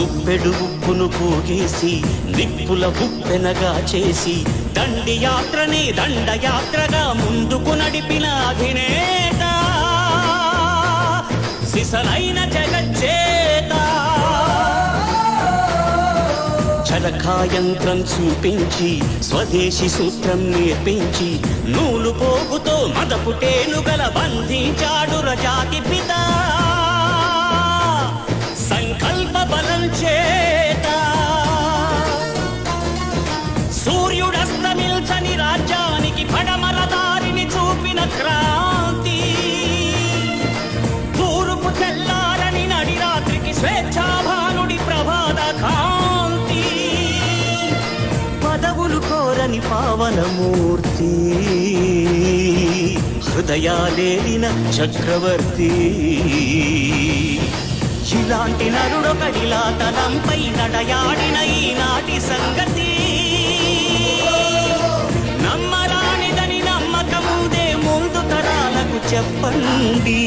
గుప్పెడు ఉప్పును పోగేసి నిప్పుల ఉప్పెనగా చేసి దండి యాత్రనే దండయాత్రగా ముందుకు నడిపిన అధినేత సిసలైన జగజ్జేత. చరకాయంత్రం చూపించి స్వదేశీ సూత్రం నేర్పించి నూలు పోగుతో మదపుటేనుగల బంధించాడు రజాతి పిత. సంకల్ప బలం చేత సూర్యుడస్తమిల్చని రాజ్యానికి పడమర దారిని చూపిన క్రాంతి. తూర్పు తెల్లారని నడి రాత్రికి స్వేచ్ఛాభానుడి ప్రభాత కాంతి. పదవులు కోరని పావనమూర్తి హృదయాలేలిన చక్రవర్తి. ఇలాంటి నరుడొకడిలా తలంపై నడయాడిన ఈనాటి సంగతి నమ్మరానిదని నమ్మకముందే ముందు తరాలకు చెప్పండి.